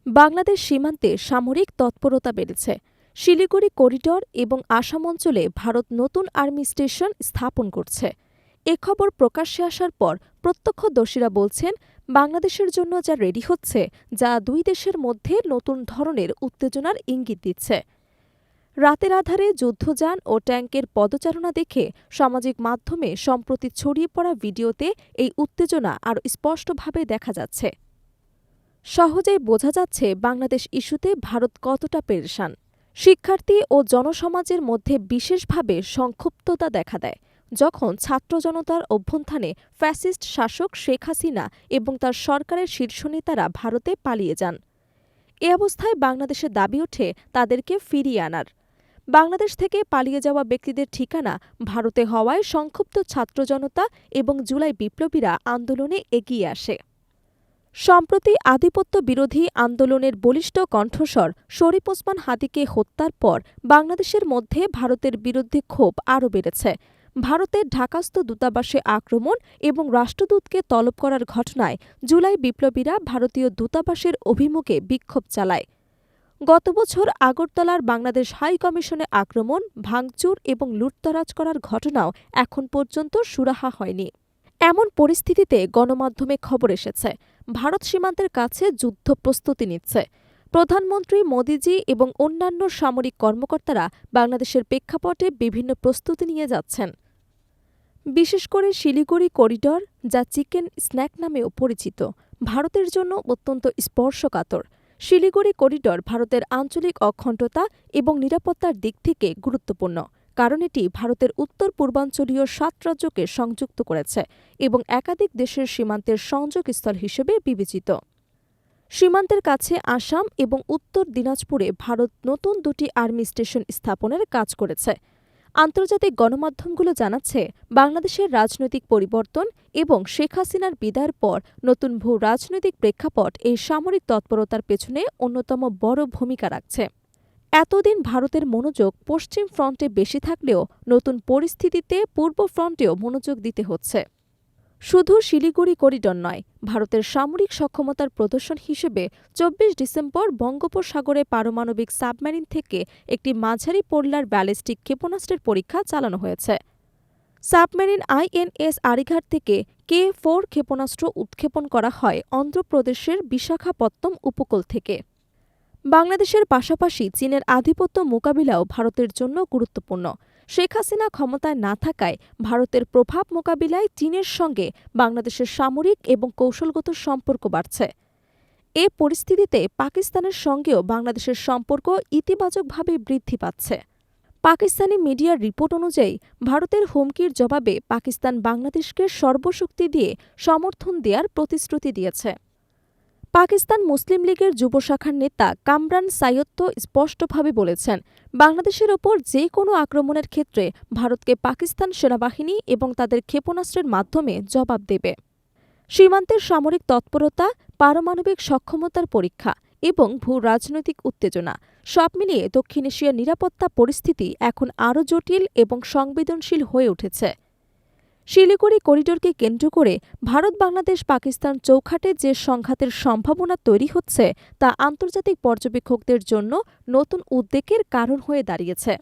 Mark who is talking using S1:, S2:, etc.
S1: বাংলাদেশ সীমান্তে সামরিক তৎপরতা বেড়েছে। শিলিগুড়ি করিডর এবং আসাম অঞ্চলে ভারত নতুন আর্মি স্টেশন স্থাপন করছে। এ খবর প্রকাশ্যে আসার পর প্রত্যক্ষদর্শীরা বলছেন, বাংলাদেশের জন্য যা রেডি হচ্ছে, যা দুই দেশের মধ্যে নতুন ধরনের উত্তেজনার ইঙ্গিত দিচ্ছে। রাতের আধারে যুদ্ধযান ও ট্যাঙ্কের পদচারণা দেখে সামাজিক মাধ্যমে সম্প্রতি ছড়িয়ে পড়া ভিডিওতে এই উত্তেজনা আরও স্পষ্টভাবে দেখা যাচ্ছে। সহজেই বোঝা যাচ্ছে বাংলাদেশ ইস্যুতে ভারত কতটা পেরেশান। শিক্ষার্থী ও জনসমাজের মধ্যে বিশেষভাবে সংক্ষুব্ধতা দেখা দেয় যখন ছাত্র জনতার অভ্যুত্থানে ফ্যাসিস্ট শাসক শেখ হাসিনা এবং তার সরকারের শীর্ষ নেতারা ভারতে পালিয়ে যান। এ অবস্থায় বাংলাদেশের দাবি ওঠে তাদেরকে ফিরিয়ে আনার। বাংলাদেশ থেকে পালিয়ে যাওয়া ব্যক্তিদের ঠিকানা ভারতে হওয়ায় সংক্ষুব্ধ ছাত্র জনতা এবং জুলাই বিপ্লবীরা আন্দোলনে এগিয়ে আসে। সম্প্রতি আধিপত্য বিরোধী আন্দোলনের বলিষ্ঠ কণ্ঠস্বর শরীফ ওসমান হাদিকে হত্যার পর বাংলাদেশের মধ্যে ভারতের বিরুদ্ধে ক্ষোভ আরও বেড়েছে। ভারতের ঢাকাস্থ দূতাবাসে আক্রমণ এবং রাষ্ট্রদূতকে তলব করার ঘটনায় জুলাই বিপ্লবীরা ভারতীয় দূতাবাসের অভিমুখে বিক্ষোভ চালায়। গত বছর আগরতলার বাংলাদেশ হাই কমিশনে আক্রমণ, ভাঙচুর এবং লুটতরাজ করার ঘটনাও এখন পর্যন্ত সুরাহা হয়নি। এমন পরিস্থিতিতে গণমাধ্যমে খবর এসেছে, ভারত সীমান্তের কাছে যুদ্ধ প্রস্তুতি নিচ্ছে। প্রধানমন্ত্রী মোদিজি এবং অন্যান্য সামরিক কর্মকর্তারা বাংলাদেশের প্রেক্ষাপটে বিভিন্ন প্রস্তুতি নিয়ে যাচ্ছেন। বিশেষ করে শিলিগুড়ি করিডর, যা চিকেন স্ন্যাক নামেও পরিচিত, ভারতের জন্য অত্যন্ত স্পর্শকাতর। শিলিগুড়ি করিডর ভারতের আঞ্চলিক অখণ্ডতা এবং নিরাপত্তার দিক থেকে গুরুত্বপূর্ণ, কারণ এটি ভারতের উত্তর পূর্বাঞ্চলীয় ৭ রাজ্যকে সংযুক্ত করেছে এবং একাধিক দেশের সীমান্তের সংযোগস্থল হিসেবে বিবেচিত। সীমান্তের কাছে আসাম এবং উত্তর দিনাজপুরে ভারত নতুন দুটি আর্মি স্টেশন স্থাপনের কাজ করেছে। আন্তর্জাতিক গণমাধ্যমগুলো জানাচ্ছে, বাংলাদেশের রাজনৈতিক পরিবর্তন এবং শেখ হাসিনার বিদায়ের পর নতুন ভূ রাজনৈতিক প্রেক্ষাপট এই সামরিক তৎপরতার পেছনে অন্যতম বড় ভূমিকা রাখছে। এতদিন ভারতের মনোযোগ পশ্চিম ফ্রন্টে বেশি থাকলেও নতুন পরিস্থিতিতে পূর্ব ফ্রন্টেও মনোযোগ দিতে হচ্ছে। শুধু শিলিগুড়ি করিডর নয়, ভারতের সামরিক সক্ষমতার প্রদর্শন হিসেবে ২৪ ডিসেম্বর বঙ্গোপসাগরে পারমাণবিক সাবমেরিন থেকে একটি মাঝারি পল্লার ব্যালিস্টিক ক্ষেপণাস্ত্রের পরীক্ষা চালানো হয়েছে। সাবমেরিন INS আরিঘাট থেকে K-4 ক্ষেপণাস্ত্র উৎক্ষেপণ করা হয় অন্ধ্রপ্রদেশের বিশাখাপত্তনম উপকূল থেকে। বাংলাদেশের পাশাপাশি চীনের আধিপত্য মোকাবিলাও ভারতের জন্য গুরুত্বপূর্ণ। শেখ হাসিনা ক্ষমতায় না থাকায় ভারতের প্রভাব মোকাবিলায় চীনের সঙ্গে বাংলাদেশের সামরিক এবং কৌশলগত সম্পর্ক বাড়ছে। এ পরিস্থিতিতে পাকিস্তানের সঙ্গেও বাংলাদেশের সম্পর্ক ইতিবাচকভাবে বৃদ্ধি পাচ্ছে। পাকিস্তানি মিডিয়ার রিপোর্ট অনুযায়ী, ভারতের হুমকির জবাবে পাকিস্তান বাংলাদেশকে সর্বশক্তি দিয়ে সমর্থন দেওয়ার প্রতিশ্রুতি দিয়েছে। পাকিস্তান মুসলিম লীগের যুব শাখার নেতা কামরান সাইয়্যদ স্পষ্টভাবে বলেছেন, বাংলাদেশের ওপর যে কোনো আক্রমণের ক্ষেত্রে ভারতকে পাকিস্তান সেনাবাহিনী এবং তাদের ক্ষেপণাস্ত্রের মাধ্যমে জবাব দেবে। সীমান্তের সামরিক তৎপরতা, পারমাণবিক সক্ষমতার পরীক্ষা এবং ভূ রাজনৈতিক উত্তেজনা সব মিলিয়ে দক্ষিণ এশিয়ার নিরাপত্তা পরিস্থিতি এখন আরও জটিল এবং সংবেদনশীল হয়ে উঠেছে। শিলিগুড়ি করিডরকে কেন্দ্র করে ভারত বাংলাদেশ পাকিস্তান চৌখাটে যে সংঘাতের সম্ভাবনা তৈরি হচ্ছে, তা আন্তর্জাতিক পর্যবেক্ষকদের জন্য নতুন উদ্বেগের কারণ হয়ে দাঁড়িয়েছে।